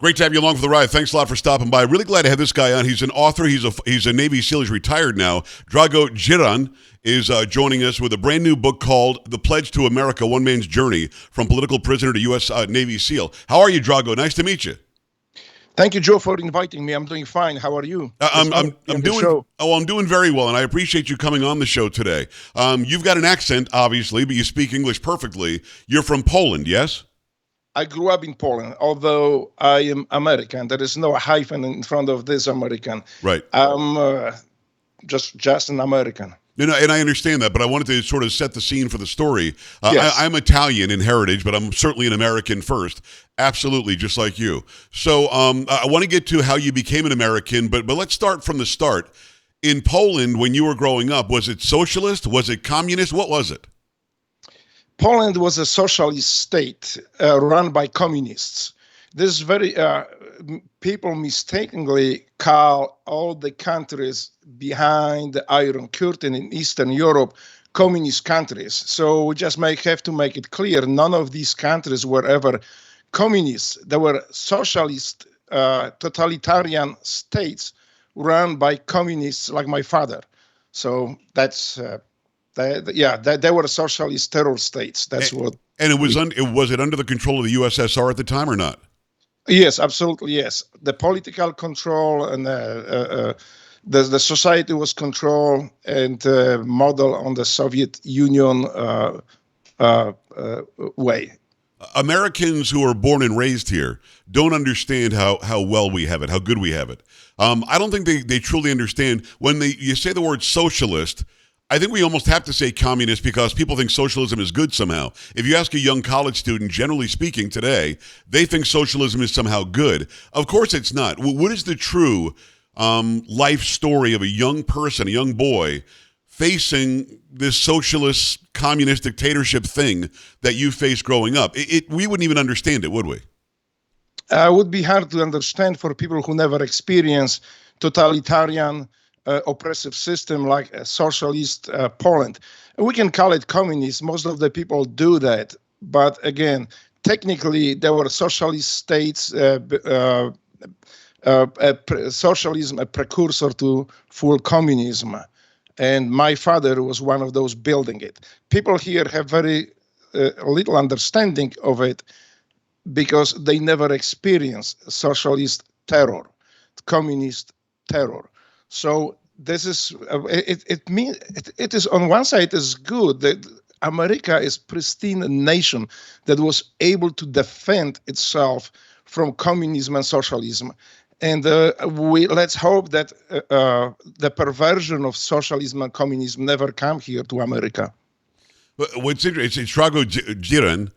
Great to have you along for the ride. Thanks a lot for stopping by. Really glad to have this guy on. He's an author. He's a Navy SEAL. He's retired now. Drago Dzieran is joining us with a brand new book called The Pledge to America, One Man's Journey from Political Prisoner to U.S. Navy SEAL. How are you, Drago? Nice to meet you. Thank you, Joe, for inviting me. I'm doing fine. How are you? I'm doing very well, and I appreciate you coming on the show today. You've got an accent, obviously, but you speak English perfectly. You're from Poland, yes? I grew up in Poland, although I am American. There is no hyphen in front of this American. Right. I'm just an American. And I understand that, but I wanted to sort of set the scene for the story. Yes. I'm Italian in heritage, but I'm certainly an American first. Absolutely, just like you. So I want to get to how you became an American, but let's start from the start. In Poland, when you were growing up, was it socialist? Was it communist? What was it? Poland was a socialist state run by communists. This very people mistakenly call all the countries behind the Iron Curtain in Eastern Europe communist countries. So we just have to make it clear: none of these countries were ever communists. They were socialist, totalitarian states run by communists like my father. So that's. They were socialist terror states. That's what. And was it under the control of the USSR at the time or not? Yes, absolutely. Yes, the political control and the society was controlled and model on the Soviet Union way. Americans who are born and raised here don't understand how well we have it, how good we have it. I don't think they truly understand when you say the word socialist. I think we almost have to say communist because people think socialism is good somehow. If you ask a young college student, generally speaking today, they think socialism is somehow good. Of course it's not. What is the true life story of a young person, a young boy, facing this socialist communist dictatorship thing that you faced growing up? We wouldn't even understand it, would we? It would be hard to understand for people who never experienced totalitarian oppressive system like a socialist Poland. We can call it communist. Most of the people do that. But again, technically, there were socialist states, socialism, a precursor to full communism. And my father was one of those building it. People here have very little understanding of it because they never experienced socialist terror, communist terror. So this is it is on one side is good that America is pristine nation that was able to defend itself from communism and socialism, and let's hope that the perversion of socialism and communism never come here to America. What's interesting? It's Drago Dzieran.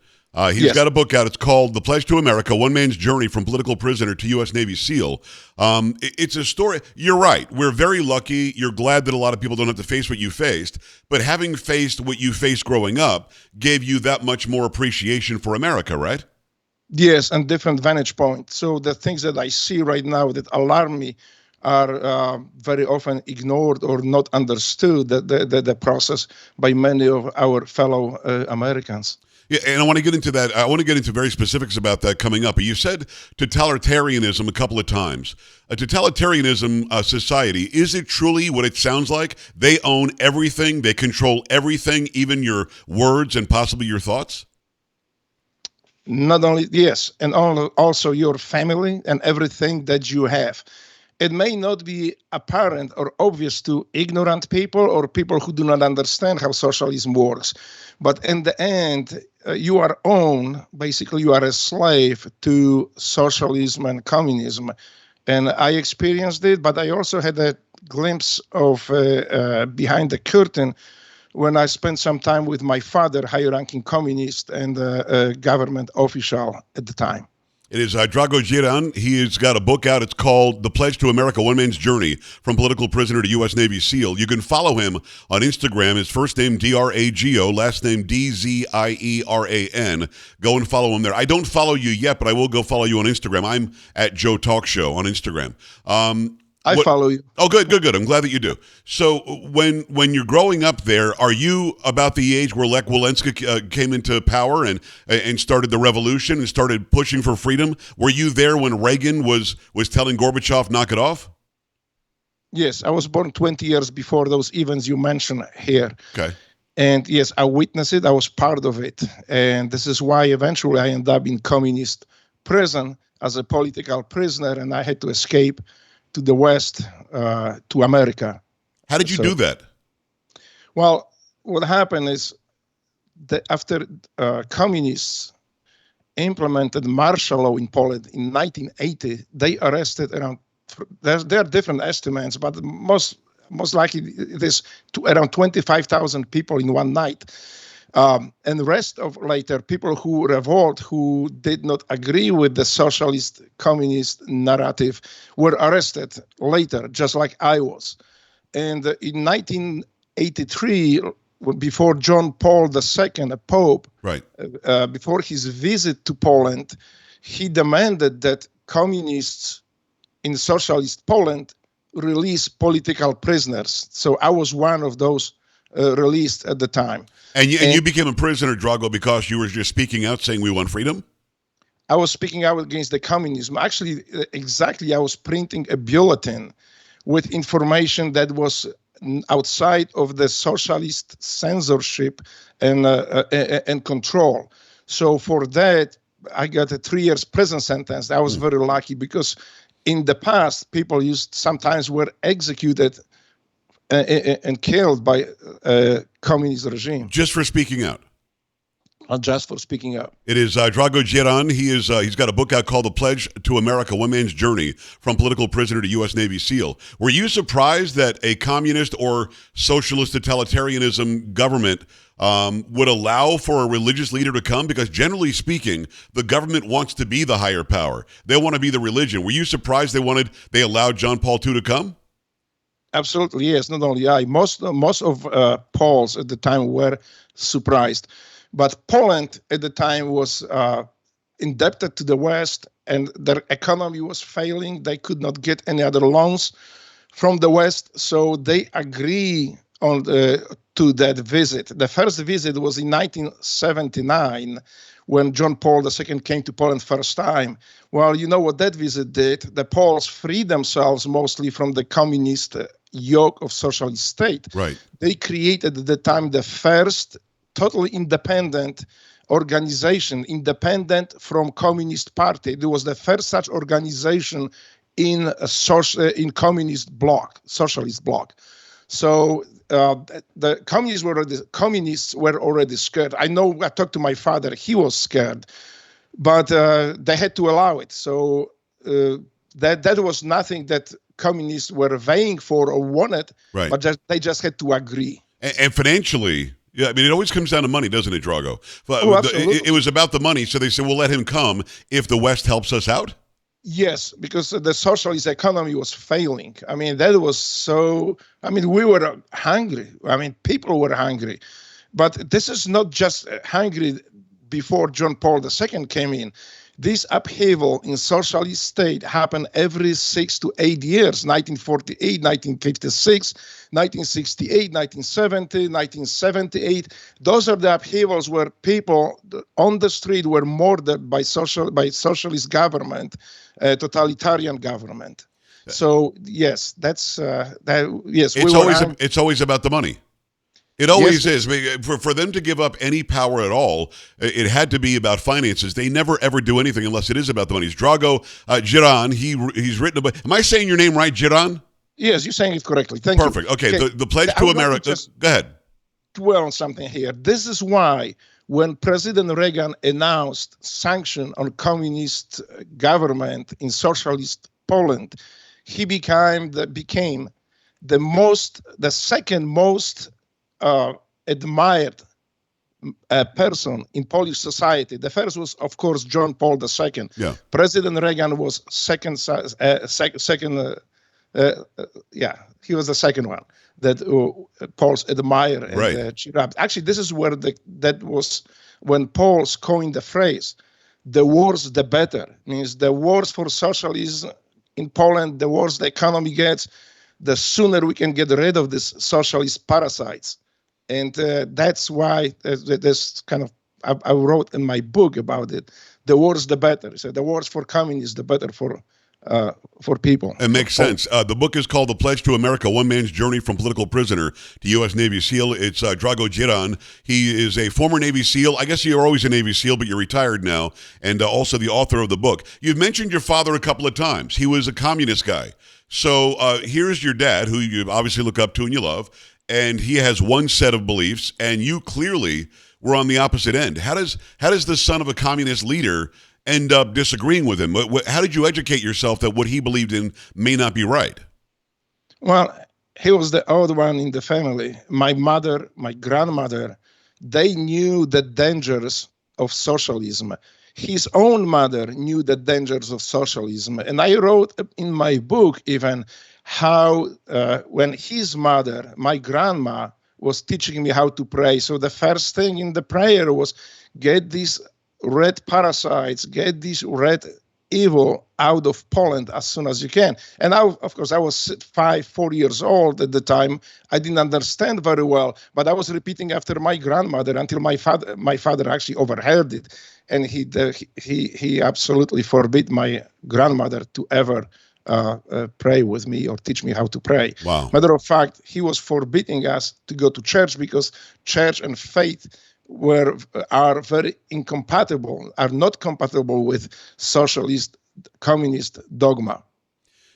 He's Yes. got a book out. It's called The Pledge to America, One Man's Journey from Political Prisoner to U.S. Navy SEAL. It's a story. You're right. We're very lucky. You're glad that a lot of people don't have to face what you faced. But having faced what you faced growing up gave you that much more appreciation for America, right? Yes, and different vantage point. So the things that I see right now that alarm me are very often ignored or not understood, the process by many of our fellow Americans. Yeah, and I want to get into that. I want to get into very specifics about that coming up. But you said totalitarianism a couple of times. A totalitarianism society, is it truly what it sounds like? They own everything. They control everything, even your words and possibly your thoughts? Not only, yes, and also your family and everything that you have. It may not be apparent or obvious to ignorant people or people who do not understand how socialism works. But in the end, you are basically you are a slave to socialism and communism. And I experienced it, but I also had a glimpse of behind the curtain when I spent some time with my father, high-ranking communist and government official at the time. It is Drago Dzieran. He has got a book out. It's called The Pledge to America, One Man's Journey from Political Prisoner to U.S. Navy SEAL. You can follow him on Instagram. His first name, Drago, last name, Dzieran. Go and follow him there. I don't follow you yet, but I will go follow you on Instagram. I'm at Joe Talk Show on Instagram. I follow you. Oh, good. I'm glad that you do. So when you're growing up there, are you about the age where Lech Walesa came into power and started the revolution and started pushing for freedom? Were you there when Reagan was telling Gorbachev, knock it off? Yes, I was born 20 years before those events you mentioned here. Okay. And yes, I witnessed it. I was part of it. And this is why eventually I ended up in communist prison as a political prisoner, and I had to escape to the West, to America. How did you do that? Well, what happened is that after communists implemented martial law in Poland in 1980, they arrested around, there are different estimates, but most likely it is around 25,000 people in one night. And the rest of later, people who revolt, who did not agree with the socialist communist narrative, were arrested later, just like I was. And in 1983, before John Paul II, a pope, right, before his visit to Poland, he demanded that communists in socialist Poland release political prisoners. So I was one of those released at the time. And you became a prisoner, Drago, because you were just speaking out saying we want freedom? I was speaking out against the communism. Actually, exactly, I was printing a bulletin with information that was outside of the socialist censorship and control. So for that, I got a 3 years prison sentence. I was very lucky because in the past, people sometimes were executed and killed by a communist regime. Just for speaking out. Just for speaking out. It is Drago Dzieran. He's got a book out called The Pledge to America, One Man's Journey from Political Prisoner to U.S. Navy SEAL. Were you surprised that a communist or socialist totalitarianism government would allow for a religious leader to come? Because generally speaking, the government wants to be the higher power. They want to be the religion. Were you surprised they allowed John Paul II to come? Absolutely, yes. Not only I. Most of Poles at the time were surprised. But Poland at the time was indebted to the West, and their economy was failing. They could not get any other loans from the West, so they agree on to that visit. The first visit was in 1979, when John Paul II came to Poland first time. Well, you know what that visit did? The Poles freed themselves mostly from the communist yoke of socialist state. Right. They created at the time the first totally independent organization, independent from Communist Party. It was the first such organization in communist bloc, socialist bloc. So the communists were already scared. I know. I talked to my father; he was scared, but they had to allow it. So that was nothing that communists were vying for or wanted, right. But they just had to agree. And financially. Yeah, I mean, it always comes down to money, doesn't it, Drago? Absolutely. It was about the money, so they said, we'll let him come if the West helps us out? Yes, because the socialist economy was failing. I mean, that was so... I mean, we were hungry. I mean, people were hungry. But this is not just hungry before John Paul II came in. This upheaval in socialist state happened every 6 to 8 years, 1948, 1956, 1968, 1970, 1978. Those are the upheavals where people on the street were murdered by socialist government, totalitarian government. So yes, that's that. Yes, it's always about the money. It always is. I mean, for them to give up any power at all, it had to be about finances. They never, ever do anything unless it is about the money. It's Drago Dzieran. He's written about... Am I saying your name right, Dzieran? Yes, you're saying it correctly. Thank you. Perfect. Okay, the Pledge to America... Go ahead. Dwell on something here. This is why when President Reagan announced sanction on communist government in socialist Poland, he became the second most admired person in Polish society. The first was, of course, John Paul II. Yeah. President Reagan was second. He was the second one that Poles admire and cheer up. Actually, this is where that was when Poles coined the phrase, "the worse the better." Means the worse for socialism in Poland, the worse the economy gets, the sooner we can get rid of these socialist parasites. And that's why this kind of, I wrote in my book about it, the worse the better. So the worse for communists, the better for people. It makes sense. The book is called The Pledge to America, One Man's Journey from Political Prisoner to U.S. Navy SEAL. It's Drago Dzieran. He is a former Navy SEAL. I guess you were always a Navy SEAL, but you're retired now, and also the author of the book. You've mentioned your father a couple of times. He was a communist guy. So here's your dad, who you obviously look up to and you love, and he has one set of beliefs, and you clearly were on the opposite end. How does the son of a communist leader end up disagreeing with him? How did you educate yourself that what he believed in may not be right? Well, he was the odd one in the family. My mother, my grandmother, they knew the dangers of socialism. His own mother knew the dangers of socialism. And I wrote in my book even how when his mother, my grandma, was teaching me how to pray. So the first thing in the prayer was get these red parasites, get this red evil out of Poland as soon as you can. And of course, I was 4 years old at the time. I didn't understand very well, but I was repeating after my grandmother until my father actually overheard it. And he absolutely forbid my grandmother to ever pray with me or teach me how to pray. Wow. Matter of fact, he was forbidding us to go to church because church and faith are very incompatible, are not compatible with socialist, communist dogma.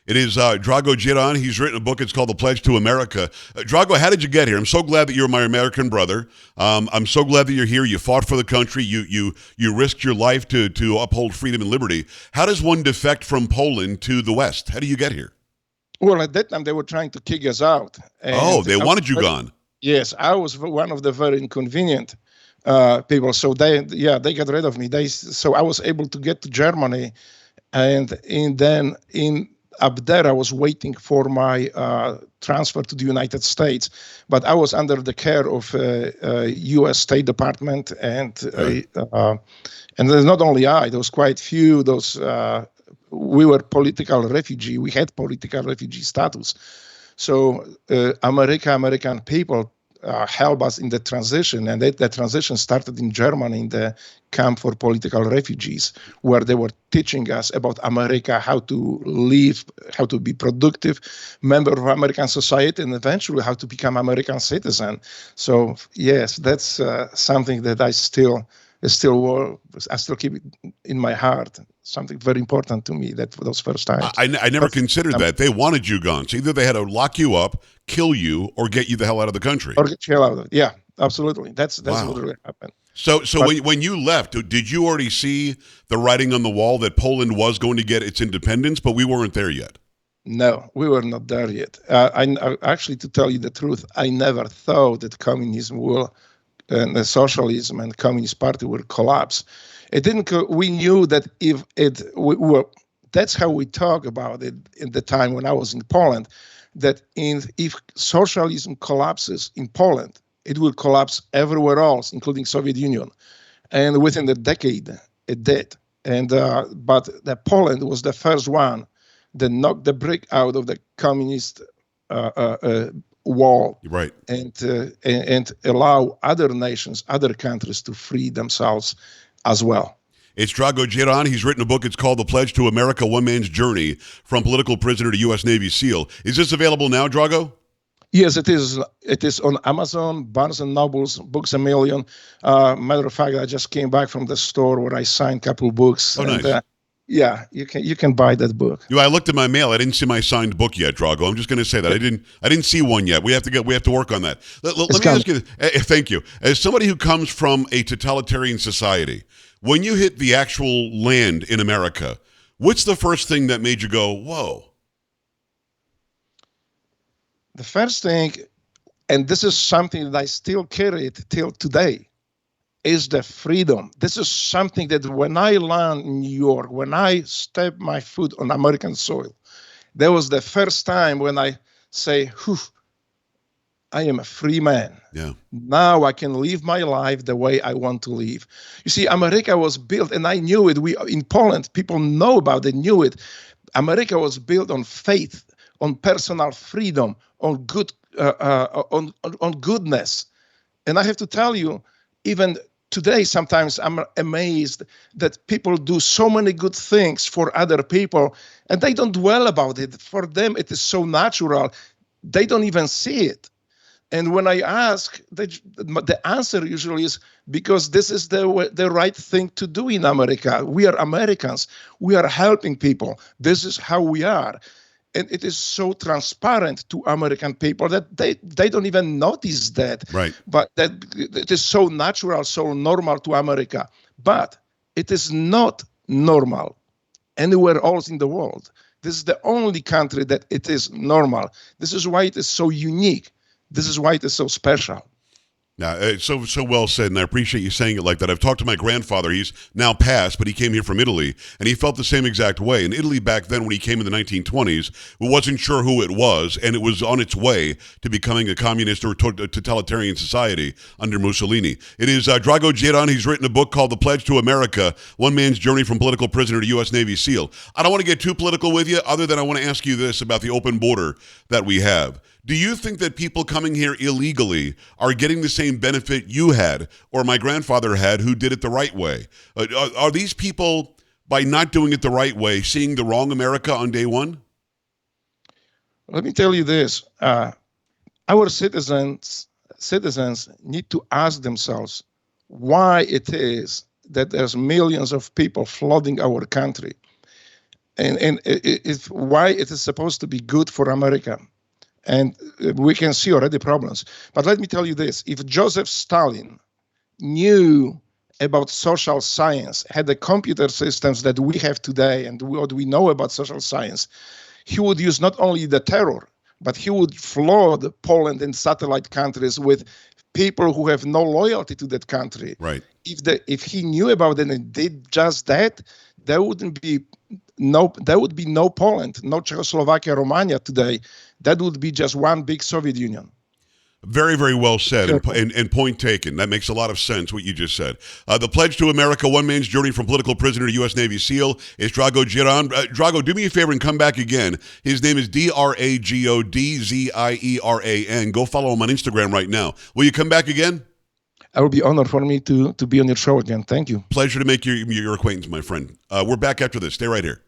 It is Drago Dzieran. He's written a book. It's called The Pledge to America. Drago, how did you get here? I'm so glad that you're my American brother. I'm so glad that you're here. You fought for the country. You risked your life to uphold freedom and liberty. How does one defect from Poland to the West? How do you get here? Well, at that time, they were trying to kick us out. They wanted you gone. Yes, I was one of the very inconvenient people. So they got rid of me. So I was able to get to Germany, and then up there, I was waiting for my transfer to the United States, but I was under the care of U.S. State Department, and there's not only there was quite few. We were political refugee. We had political refugee status, so American people help us in the transition, and the transition started in Germany in the camp for political refugees, where they were teaching us about America, how to live, how to be productive member of American society, and eventually how to become American citizen. So yes, that's something that I still keep it in my heart. Something very important to me that for those first times. I never considered that. They wanted you gone. So either they had to lock you up, kill you, or get you the hell out of the country. Or get you out of it. Yeah, absolutely. That's what really happened. So when you left, did you already see the writing on the wall that Poland was going to get its independence, but we weren't there yet? No, we were not there yet. I actually, to tell you the truth, I never thought that communism will, and the socialism and Communist Party will collapse. It didn't. We knew that that's how we talk about it in the time when I was in Poland. That if socialism collapses in Poland, it will collapse everywhere else, including Soviet Union. And within the decade, it did. And but Poland was the first one that knocked the brick out of the communist wall, right, and allow other nations, other countries to free themselves as well. It's Drago Dzieran. He's written a book. It's called The Pledge to America, One Man's Journey from Political Prisoner to U.S. Navy SEAL. Is this available now, Drago? Yes, it is. It is on Amazon, Barnes & Noble's, Books A Million. Matter of fact, I just came back from the store where I signed a couple books. Oh, nice. Yeah, you can buy that book. I looked at my mail. I didn't see my signed book yet, Drago. I'm just going to say that I didn't see one yet. We have to work on that. Let me ask you. Thank you. As somebody who comes from a totalitarian society, when you hit the actual land in America, what's the first thing that made you go, whoa? The first thing, and this is something that I still carry it till today, is the freedom. This is something that when I land in New York, when I step my foot on American soil, that was the first time when I say, whew, I am a free man. Yeah. Now I can live my life the way I want to live. You see, America was built, and I knew it. In Poland, people know about it, knew it. America was built on faith, on personal freedom, on on goodness. And I have to tell you, even today, sometimes I'm amazed that people do so many good things for other people and they don't dwell about it. For them, it is so natural. They don't even see it. And when I ask, the answer usually is because this is the right thing to do in America. We are Americans. We are helping people. This is how we are. And it is so transparent to American people that they don't even notice that. Right. But that it is so natural, so normal to America. But it is not normal anywhere else in the world. This is the only country that it is normal. This is why it is so unique. This is why it is so special. Now, so well said, and I appreciate you saying it like that. I've talked to my grandfather. He's now passed, but he came here from Italy, and he felt the same exact way. In Italy back then, when he came in the 1920s, wasn't sure who it was, and it was on its way to becoming a communist or totalitarian society under Mussolini. It is Drago Dzieran. He's written a book called The Pledge to America, One Man's Journey from Political Prisoner to U.S. Navy SEAL. I don't want to get too political with you, other than I want to ask you this about the open border that we have. Do you think that people coming here illegally are getting the same benefit you had or my grandfather had who did it the right way? Are these people, by not doing it the right way, seeing the wrong America on day one? Let me tell you this. Our citizens need to ask themselves why it is that there's millions of people flooding our country and why it is supposed to be good for America. And we can see already problems. But let me tell you this. If Joseph Stalin knew about social science, had the computer systems that we have today and what we know about social science, he would use not only the terror, but he would flood Poland and satellite countries with people who have no loyalty to that country. Right. If he knew about it and did just that, there would be no Poland, no Czechoslovakia, Romania today. That would be just one big Soviet Union. Very, very well said, and point taken. That makes a lot of sense, what you just said. The Pledge to America, One Man's Journey from Political Prisoner to U.S. Navy SEAL is Drago Dzieran. Drago, do me a favor and come back again. His name is Drago Dzieran. Go follow him on Instagram right now. Will you come back again? It will be an honor for me to be on your show again. Thank you. Pleasure to make your acquaintance, my friend. We're back after this. Stay right here.